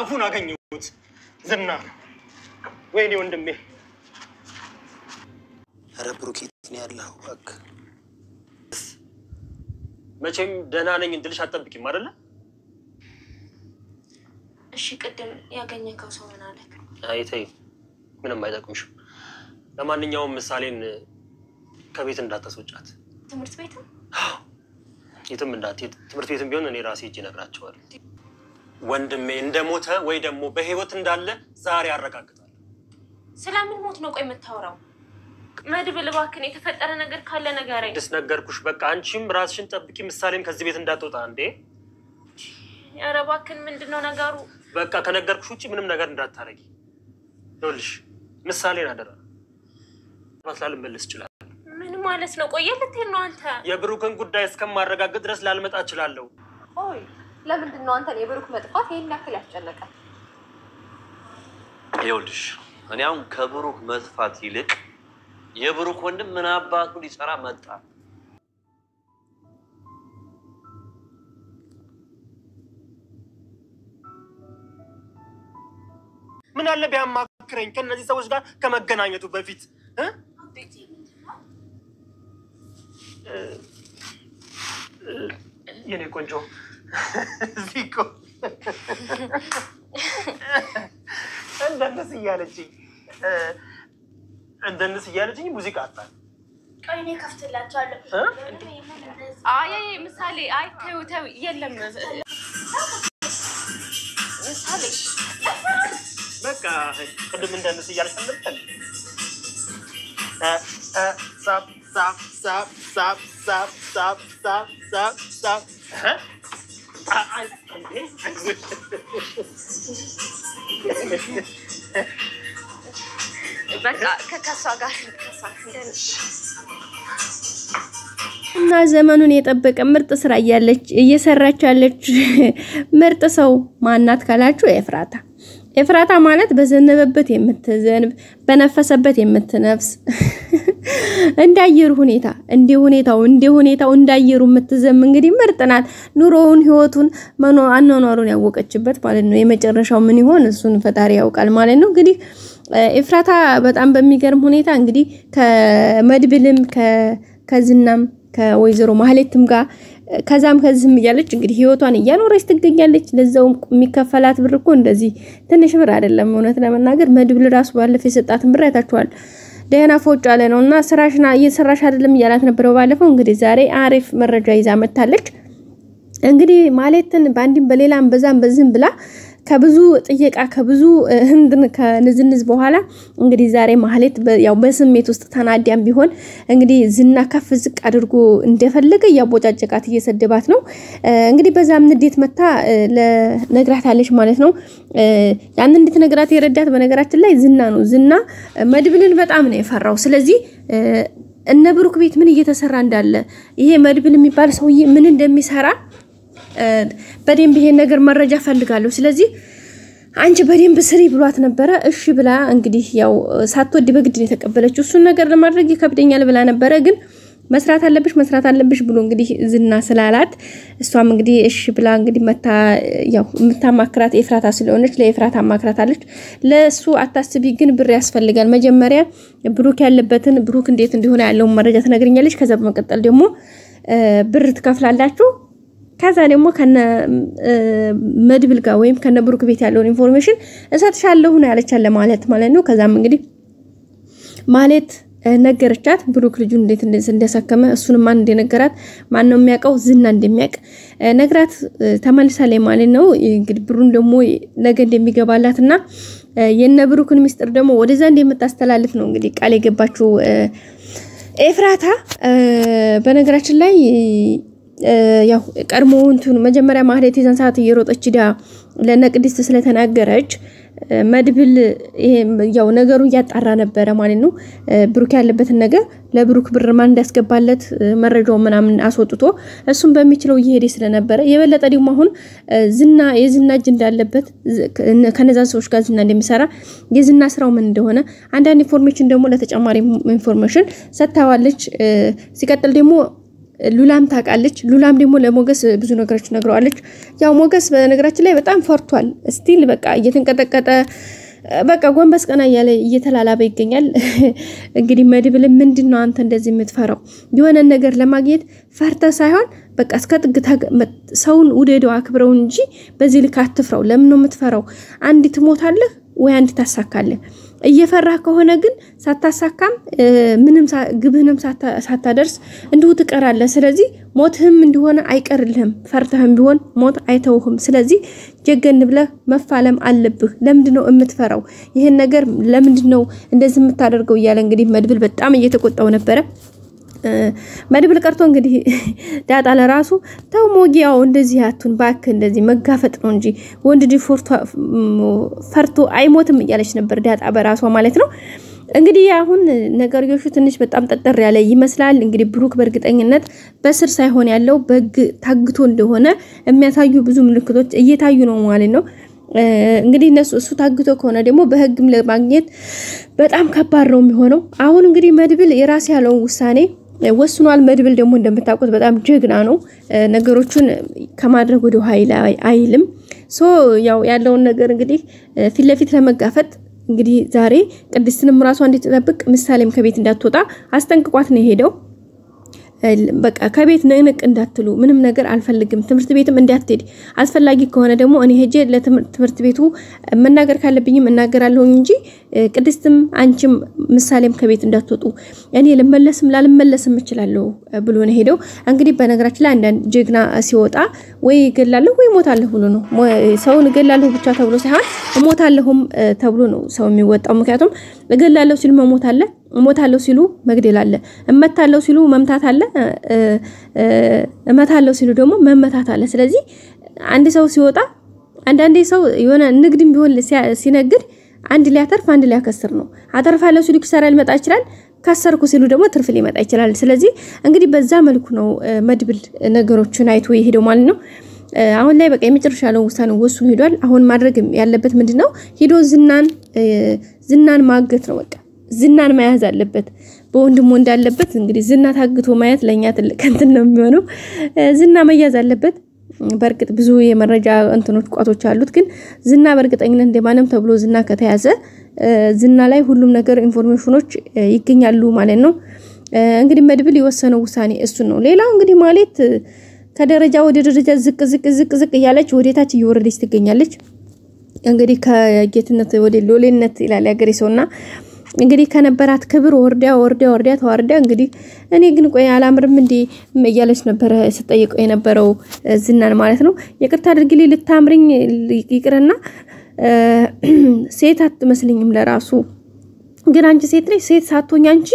አፉን አገኘሁት ዝና ወይኔ ወንድሜ አረ ብሩኬት ነው ያለው ወክ መቼም ደህና ነኝ እንድልሽ አትጠብቂም አይደለ እሺ ቅድም ያገኘከው ሰው ምን አለክ አይተይ ምንም አይጠቅምሽም ለማንኛውም ምሳሌን ከቤት እንዳታስወጫት ትምህርት ቤትም የትም እንዳትሄድ ትምህርት ቤትም ቢሆን እኔ ራሴ እጄ ነግራቸዋለሁ ወንድሜ እንደሞተ ወይ ደግሞ በህይወት እንዳለ ዛሬ አረጋግጣለሁ ስለምን ሞት ነው ቆይ የምታወራው መድብል እባክህ የተፈጠረ ነገር ካለ ነገረኝ ደስነገርኩሽ በቃ አንቺም ራስሽን ጠብቂ ምሳሌም ከዚህ ቤት እንዳትወጣ እንዴ ኧረ እባክህ ምንድነው ነገሩ በቃ ከነገርኩሽ ውጪ ምንም ነገር እንዳታረጊ ይኸውልሽ ምሳሌን አደራ ማስላል መልስ ይችላል ምን ማለት ነው ቆይ ልትሄድ ነው አንተ የብሩክን ጉዳይ እስከማረጋግጥ ድረስ ላልመጣ እችላለሁ ኦይ ለምንድን ነው አንተ የብሩክ መጥፋት ይሄን ያክል ያስጨነቀ ይኸውልሽ እኔ አሁን ከብሩክ መጥፋት ይልቅ የብሩክ ወንድም ምን አባቱ ሊሰራ መጣ ምን አለ ቢያማክረኝ ከነዚህ ሰዎች ጋር ከመገናኘቱ በፊት የኔ ቆንጆ ዚኮ እንደነስ እያለችኝ ሙዚቃ አጣል ቀይኔ ከፍትላቻለሁ አይ ምሳሌ አይ ተው የለም ምሳሌ በቃ ቅድም እንደነስ እያለች ነበር ሳብ ሳብ ሳብ ሳብ ሳብ ሳብ ሳብ ሳብ ሳብ በቃ ከከሷ ጋር እንደነሽ እና ዘመኑን የጠበቀ ምርጥ ስራ እየሰራች ያለች ምርጥ ሰው ማናት ካላችሁ ኤፍራታ ማለት በዘነበበት የምትዘንብ በነፈሰበት የምትነፍስ እንዳየሩ ሁኔታ እንደ ሁኔታው እንዳየሩ የምትዘም እንግዲህ ምርጥ ናት ኑሮውን ህይወቱን አኗኗሩን ያወቀችበት ማለት ነው የመጨረሻው ምን ይሆን እሱን ፈጣሪ ያውቃል ማለት ነው እንግዲህ ኤፍራታ በጣም በሚገርም ሁኔታ እንግዲህ ከመድብልም ከዝናም ከወይዘሮ ማህሌትም ጋር ከዛም ከዝም እያለች እንግዲህ ህይወቷን እያኖረች ትገኛለች ለዛው የሚከፈላት ብር እኮ እንደዚህ ትንሽ ብር አይደለም እውነት ለመናገር መድብል ራሱ ባለፈ የሰጣትን ብር አይታችኋል ደህና ፎጭ አለ ነውና ስራሽና እየሰራሽ አይደለም እያላት ነበር ባለፈው እንግዲህ ዛሬ አሪፍ መረጃ ይዛ መጣለች እንግዲህ ማህሌትን ባንዲም በሌላም በዛም በዝም ብላ ከብዙ ጥየቃ ከብዙ ህንድን ከንዝንዝ በኋላ እንግዲህ ዛሬ ማህሌት ያው በስሜት ውስጥ ተናዲያም ቢሆን እንግዲህ ዝና ከፍ ዝቅ አድርጎ እንደፈለገ ያቦጫጨቃት እየሰደባት ነው እንግዲህ በዛም ንዴት መታ ለነግራታለች ማለት ነው ያን እንድትነግራት የረዳት በነገራችን ላይ ዝና ነው ዝና መድብልን በጣም ነው የፈራው ስለዚህ እነ ብሩክ ቤት ምን እየተሰራ እንዳለ ይሄ መድብል የሚባል ሰውዬ ምን እንደሚሰራ በደንብ ይሄን ነገር መረጃ ፈልጋለሁ ስለዚህ አንቺ በደንብ ስሪ ብሏት ነበር እሺ ብላ እንግዲህ ያው ሳትወድ በግድ ነው የተቀበለችው እሱን ነገር ለማድረግ ይከብደኛል ብላ ነበር ግን መስራት አለብሽ ብሎ እንግዲህ ዝና ስላላት እሷም እንግዲህ እሺ ብላ እንግዲህ መታ ያው የምታማክራት ኤፍራታ ስለሆነች ለኤፍራታ አማክራታለች ለሱ አታስቢ ግን ብር ያስፈልጋል መጀመሪያ ብሩክ ያለበትን ብሩክ እንዴት እንደሆነ ያለው መረጃ ትነግርኛለች ከዛ በመቀጠል ደግሞ ብር ትከፍላላችሁ ከዛ ደግሞ ከነ መድብል ጋር ወይም ከነ ብሩክ ቤት ያለው ኢንፎርሜሽን እሰጥሻለሁ ነው ያለቻለ ማለት ነው ከዛም እንግዲህ ማለት ነገረቻት ብሩክ ልጁ እንዴት እንደሰከመ እሱንም ማን እንደነገራት ማን ነው የሚያውቀው ዝና እንደሚያውቅ ነግራት ተመልሳለች ማለት ነው እንግዲህ ብሩን ደግሞ ነገ እንደሚገባላትና የነ ብሩክን ሚስጥር ደግሞ ወደዛ እንደምታስተላልፍ ነው እንግዲህ ቃል የገባችው ኤፍራታ በነገራችን ላይ ያው ቀድሞ እንትን መጀመሪያ ማህሌት የዛን ሰዓት እየሮጠች ዳ ለነቅድስት ስለተናገረች መድብል ይሄ ያው ነገሩ ያጣራ ነበር ማለት ነው ብሩክ ያለበትን ነገር ለብሩክ ብር ማን እንዳስገባለት መረጃው ምናምን አስወጥቶ እሱም በሚችለው እየሄደ ስለነበረ የበለጠ ደግሞ አሁን የዝና እጅ እንዳለበት ከነዛ ሰዎች ጋር ዝና እንደሚሰራ የዝና ስራው ምን እንደሆነ አንዳንድ ኢንፎርሜሽን ደግሞ ለተጨማሪ ኢንፎርሜሽን ሰጣዋለች ሲቀጥል ደግሞ ሉላም ታውቃለች ሉላም ደግሞ ለሞገስ ብዙ ነገሮች ነግረዋለች ያው ሞገስ በነገራችን ላይ በጣም ፈርቷል ስቲል በቃ እየተንቀጠቀጠ በቃ ጎንበስ ቀና ያለ እየተላላበ ይገኛል እንግዲህ መድብል ምንድነው አንተ እንደዚህ የምትፈራው የሆነ ነገር ለማግኘት ፈርተ ሳይሆን በቃ እስከ ጥግ ሰውን ውደደው አክብረው እንጂ በዚህ ልክ አትፍራው ለምን ነው የምትፈራው አንዲ ትሞታለህ ወይ አንዲ ታሳካለህ እየፈራ ከሆነ ግን ሳታሳካም ምንም ግብህንም ሳታደርስ እንዲሁ ትቀራለህ ስለዚህ ሞትህም እንደሆነ አይቀርልህም ፈርተህም ቢሆን ሞት አይተውህም ስለዚህ ጀገን ብለህ መፋለም አለብህ ለምንድነው የምትፈራው ይሄን ነገር ለምንድነው እንደዚህ የምታደርገው ይያለ እንግዲህ መድብል በጣም እየተቆጣው ነበር መድብል ቀርቶ እንግዲህ ዳጣ ለራሱ ተው ሞጊያው እንደዚህ አቱን ባክ እንደዚህ መጋፈጥ ነው እንጂ ወንድ ፈርቶ አይሞትም እያለች ነበር ዳጣ በራሷ ማለት ነው እንግዲህ አሁን ነገርዮሹ ትንሽ በጣም ጠጠር ያለ ይመስላል እንግዲህ ብሩክ በርግጠኝነት በስር ሳይሆን ያለው በግ ታግቶ እንደሆነ የሚያሳዩ ብዙ ምልክቶች እየታዩ ነው ማለት ነው እንግዲህ እሱ ታግቶ ከሆነ ደግሞ በህግም ለማግኘት በጣም ከባድ ነው የሚሆነው አሁን እንግዲህ መድብል የራስ ያለው ውሳኔ ወስኗል መድብል ደግሞ እንደምታውቁት በጣም ጀግና ነው ነገሮችን ከማድረግ ወደ ኃይል አይልም ሶ ያው ያለውን ነገር እንግዲህ ፊት ለፊት ለመጋፈጥ እንግዲህ ዛሬ ቅድስትንም ራሷ እንድትጠብቅ ምሳሌም ከቤት እንዳትወጣ አስጠንቅቋት ነው ሄደው በቃ ከቤት ነንቅ እንዳትሉ ምንም ነገር አልፈልግም ትምርት ቤትም እንዲያትሄድ አስፈላጊ ከሆነ ደግሞ እኔ ሄጄ ለትምርት ቤቱ መናገር ካለብኝም እናገራለሁ እንጂ ቅድስትም አንቺም ምሳሌም ከቤት እንዳትወጡ እኔ ልመለስም ላልመለስም እችላለሁ ብሎ ነው ሄደው እንግዲህ በነገራችን ላይ አንድ ጀግና ሲወጣ ወይ ይገላለሁ ወይ ሞታለሁ ብሎ ነው ሰውን ይገላለሁ ብቻ ተብሎ ሳይሆን ሞታለሁም ተብሎ ነው ሰው የሚወጣው ምክንያቱም ይገላለሁ ሲል መሞት አለ ሞታለሁ ሲሉ መግደል አለ እመታለሁ ሲሉ መምታት አለ እመታለሁ ሲሉ ደግሞ መመታት አለ ስለዚህ አንድ ሰው ሲወጣ አንድ ሰው የሆነ ንግድም ቢሆን ሲነግድ አንድ ሊያተርፍ አንድ ሊያከስር ነው አተርፋለሁ ሲሉ ኪሳራ ሊመጣ ይችላል ካሰርኩ ሲሉ ደግሞ ትርፍ ሊመጣ ይችላል ስለዚህ እንግዲህ በዛ መልኩ ነው መድብል ነገሮችን አይቶ ይሄደው ማለት ነው አሁን ላይ በቃ የመጨረሻ ነው ውሳኔ ወስኖ ሄዷል አሁን ማድረግ ያለበት ምንድነው ሄዶ ዝናን ማገት ነው በቃ ዝናን መያዝ አለበት በወንድሙ እንዳለበት እንግዲህ ዝና ታግቶ ማየት ለኛ ትልቅ እንትን ነው የሚሆነው ዝና መያዝ አለበት በርግጥ ብዙ የመረጃ እንትኖች ቋቶች አሉት ግን ዝና በርግጠኝነት እንደማንም ተብሎ ዝና ከተያዘ ዝና ላይ ሁሉም ነገር ኢንፎርሜሽኖች ይገኛሉ ማለት ነው እንግዲህ መድብል የወሰነው ውሳኔ እሱ ነው ሌላው እንግዲህ ማለት ከደረጃ ወደ ደረጃ ዝቅ ያለች ወደታች እየወረደች ትገኛለች እንግዲህ ከጌትነት ወደ ሎሌነት ይላል ያገሬ ሰውና እንግዲህ ከነበራት ክብር ወርዳ ተዋርዳ እንግዲህ እኔ ግን ቆይ አላምርም እንዴ እያለች ነበር ስትጠይቀው የነበረው ዝናን ማለት ነው ይቅርታ አድርግልኝ ልታምርኝ ይቅርና ሴት አትመስልኝም ለራሱ ግን አንቺ ሴት ነሽ ሴት ሳትሆኝ አንቺ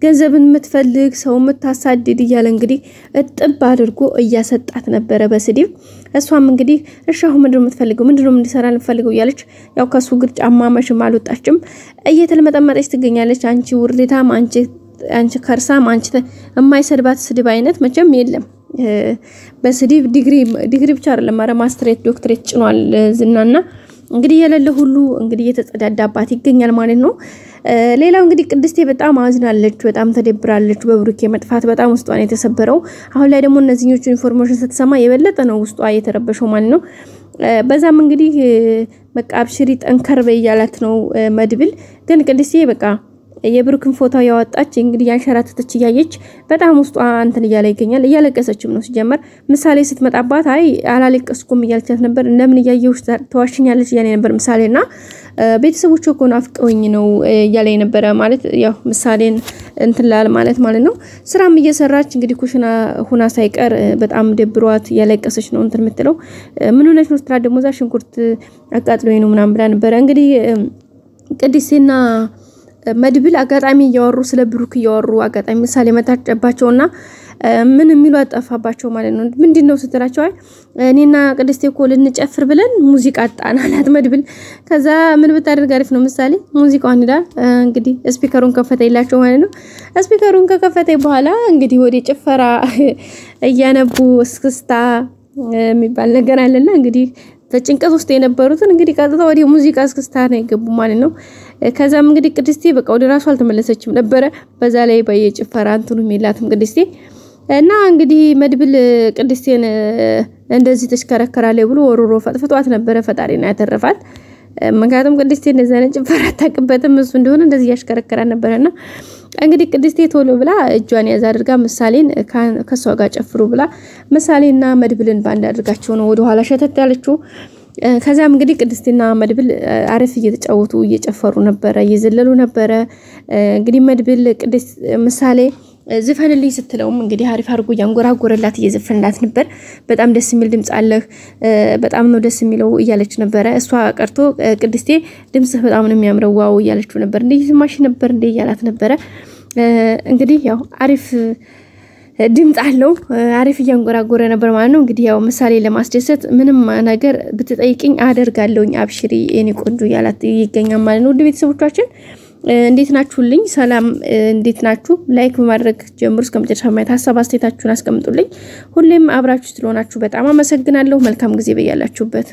ገንዘብን የምትፈልግ ሰው የምታሳድድ ይያለ እንግዲህ እጥብ አድርጎ እያሰጣት ነበር በስዲብ እሷም እንግዲህ እሻው ምንድነው የምትፈልገው ምንድነው እንዲሰራ ልፈልገው ያለች ያው ከሱ ግር ጫማ መሽም አልወጣችም እየተለመጠመጠች ትገኛለች አንቺ ውርዴታም አንቺ ከርሳም አንቺ የማይሰድባት ስድብ አይነት መቼም የለም በስዲብ ዲግሪ ብቻ አይደለም ማረ ማስተሬት ዶክተሬት ጭኗል ዝናና እንግዲህ የለለ ሁሉ እንግዲህ የተጸዳዳባት ይገኛል ማለት ነው ሌላው እንግዲህ ቅድስቴ በጣም አዝናለች በጣም ተደብራለች በብሩኬ መጥፋት በጣም ውስጧን የተሰበረው አሁን ላይ ደግሞ እነዚህኞቹ ኢንፎርሜሽን ስትሰማ የበለጠ ነው ውስጧ የተረበሸው ማለት ነው በዛም እንግዲህ መቃብሽሪ ጠንከር በያላት ነው መድብል ግን ቅድስቴ በቃ የብሩክን ፎቶ ያወጣች እንግዲህ ያንሸራተተች ያየች በጣም ውስጧ አንተን እያለ ይገኛል እያለቀሰችም ነው ሲጀመር ምሳሌ ስትመጣባት አይ አላለቀስኩም እያለቻት ነበር እንደምን ያየውሽ ተዋሽኛለች ያለ ነበር ምሳሌና ቤተሰቦቹ እኮ ናፍቀውኝ ነው ያለ ነበር ማለት ያው ምሳሌን እንትላል ማለት ነው ስራም እየሰራች እንግዲህ ኩሽና ሁና ሳይቀር በጣም ደብሯት ያለቀሰች ነው እንትን የምትለው ምን ሆነች ነው ስትራ ደግሞ ዛ ሽንኩርት አቃጥሎኝ ነው ምናምን ብላ ነበር እንግዲህ ቅድስቴና መድብል አጋጣሚ ያወሩ ስለ ብሩክ ያወሩ አጋጣሚ ምሳሌ መታጨባቸውና ምን የሚሉ አጣፋባቸው ማለት ነው ምንድነው ስትራቸው እኔና ቅድስቴ እኮ ልንጨፍር ብለን ሙዚቃ አጣናላት መድብል ከዛ ምን ብታደርግ አሪፍ ነው ምሳሌ ሙዚቃውን ይላል እንግዲህ ስፒከሩን ከፈተይላቸው ማለት ነው ስፒከሩን ከከፈተ በኋላ እንግዲህ ወደ ጭፈራ እያነቡ እስክስታ የሚባል ነገር አለና እንግዲህ በጭንቀት ውስጥ የነበሩትን እንግዲህ ቀጥታ ወደ ሙዚቃ እስክስታ ነው የገቡ ማለት ነው ከዛም እንግዲህ ቅድስቴ በቃ ወደ ራሷ አልተመለሰችም ነበር በዛ ላይ በየጭፈራ እንትኑ የሚላትም ቅድስቴ እና እንግዲህ መድብል ቅድስቴን እንደዚህ ተሽከረከራለች ብሎ ወሮሮ ፈጥፍጧት ነበር ፈጣሪና ያተረፋት ምክንያቱም ቅድስቴ እንደዚህ አይነት ጭፈራ አታውቅበትም እሱ እንደሆነ እንደዚህ ያሽከረከራ ነበርና እንግዲህ ቅድስቴ ቶሎ ብላ እጇን ያዝ አድርጋ ምሳሌን ከሷ ጋር ጨፍሩ ብላ ምሳሌና መድብልን ባንድ አድርጋቸው ነው ወደ ኋላ ሸተት ያለችው ከዛም እንግዲህ ቅድስቴና መድብል አሪፍ እየተጫወቱ እየጨፈሩ ነበር እየዘለሉ ነበር እንግዲህ መድብል ቅድስት ምሳሌ ዝፈንልኝ ስትለውም እንግዲህ አሪፍ አድርጎ ያንጎራጎረላት እየዘፈንላት ነበር በጣም ደስ የሚል ድምጽ አለህ በጣም ነው ደስ የሚለው እያለች ነበር እሷ ቀርቶ ቅድስቴ ድምጽህ በጣም ነው የሚያምረው ዋው እያለችው ነበር እንዴ ይስማሽ ነበር እንዴ እያላት ነበር እንግዲህ ያው አሪፍ ድምጽ አለው አሪፍ ያንጎራጎረ ነበር ማለት ነው እንግዲህ ያው ምሳሌ ለማስደሰት ምንም ነገር ብትጠይቅኝ አደርጋለሁኝ አብሽሪ የኔ ቆንጆ ያላት ይገኛል ማለት ነው ውድ ቤተሰቦቻችን እንዴት ናችሁልኝ ሰላም እንዴት ናችሁ ላይክ በማድረግ ጀምሩ እስከመጨረሻው ማየት ሐሳብ አስተያየታችሁን አስቀምጡልኝ ሁሌም አብራችሁ ስለሆናችሁ በጣም አመሰግናለሁ መልካም ጊዜ በያላችሁበት